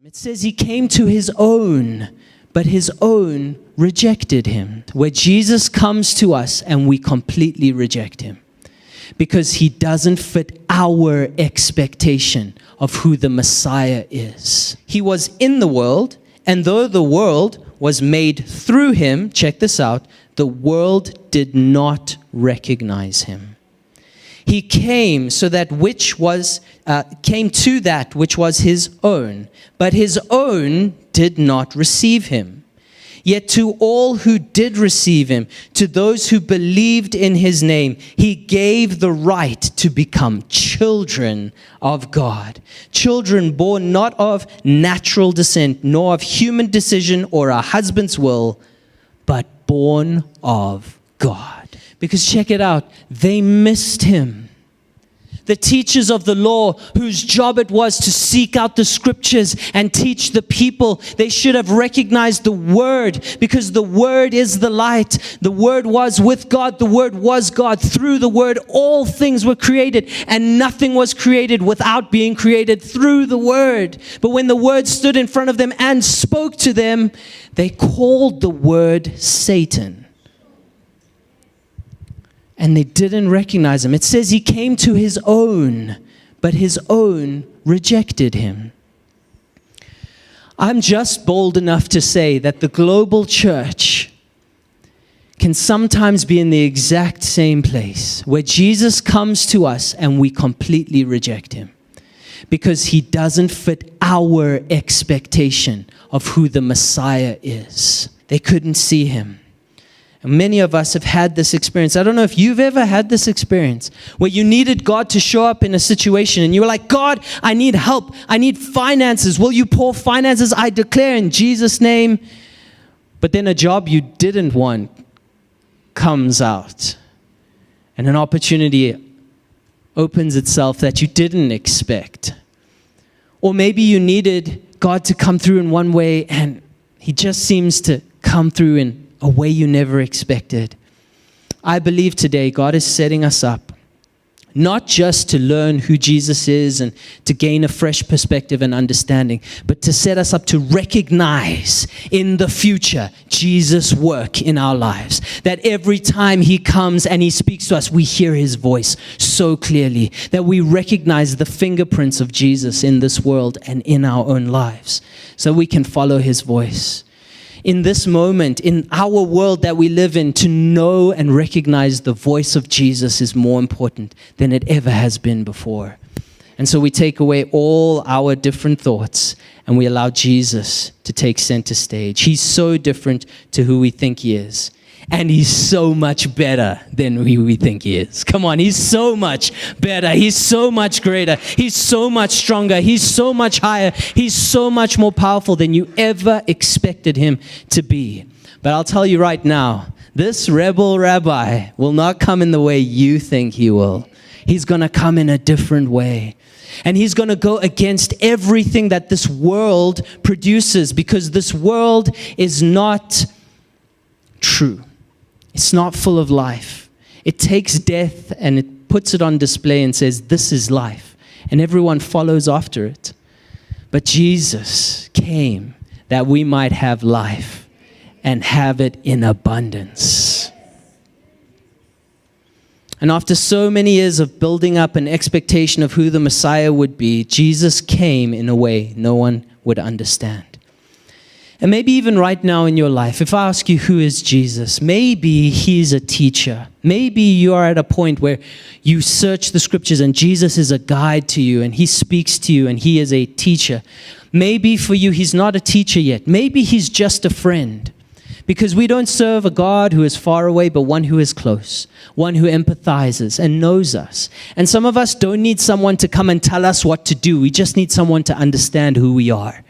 It says he came to his own, but his own rejected him. Where Jesus comes to us and we completely reject him because he doesn't fit our expectation of who the Messiah is. He was in the world, and though the world was made through him, check this out, the world did not recognize him. He came so that came to that which was his own, but his own did not receive him. Yet to all who did receive him, to those who believed in his name, he gave the right to become children of God. Children born not of natural descent, nor of human decision or a husband's will, but born of God. Because check it out, they missed him. The teachers of the law, whose job it was to seek out the scriptures and teach the people, they should have recognized the Word, because the Word is the light. The Word was with God. The Word was God. Through the Word, all things were created, and nothing was created without being created through the Word. But when the Word stood in front of them and spoke to them, they called the Word Satan. And they didn't recognize him. It says he came to his own, but his own rejected him. I'm just bold enough to say that the global church can sometimes be in the exact same place where Jesus comes to us and we completely reject him because he doesn't fit our expectation of who the Messiah is. They couldn't see him. Many of us have had this experience. I don't know if you've ever had this experience where you needed God to show up in a situation and you were like, God, I need help. I need finances. Will you pour finances? I declare in Jesus' name. But then a job you didn't want comes out and an opportunity opens itself that you didn't expect. Or maybe you needed God to come through in one way and he just seems to come through in a way you never expected. I believe today God is setting us up, not just to learn who Jesus is and to gain a fresh perspective and understanding, but to set us up to recognize in the future Jesus' work in our lives. That every time he comes and he speaks to us, we hear his voice so clearly, that we recognize the fingerprints of Jesus in this world and in our own lives, so we can follow his voice. In this moment, in our world that we live in, to know and recognize the voice of Jesus is more important than it ever has been before. And so we take away all our different thoughts and we allow Jesus to take center stage. He's so different to who we think he is. And he's so much better than who we think he is. Come on, he's so much better. He's so much greater. He's so much stronger. He's so much higher. He's so much more powerful than you ever expected him to be. But I'll tell you right now, this rebel rabbi will not come in the way you think he will. He's going to come in a different way. And he's going to go against everything that this world produces, because this world is not true. It's not full of life. It takes death and it puts it on display and says, this is life. And everyone follows after it. But Jesus came that we might have life and have it in abundance. And after so many years of building up an expectation of who the Messiah would be, Jesus came in a way no one would understand. And maybe even right now in your life, if I ask you who is Jesus, maybe he's a teacher. Maybe you are at a point where you search the scriptures and Jesus is a guide to you and he speaks to you and he is a teacher. Maybe for you, he's not a teacher yet. Maybe he's just a friend. Because we don't serve a God who is far away, but one who is close, one who empathizes and knows us. And some of us don't need someone to come and tell us what to do. We just need someone to understand who we are.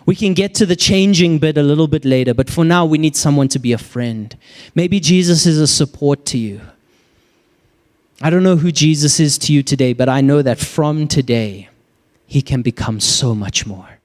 We can get to the changing bit a little bit later, but for now, we need someone to be a friend. Maybe Jesus is a support to you. I don't know who Jesus is to you today, but I know that from today, he can become so much more.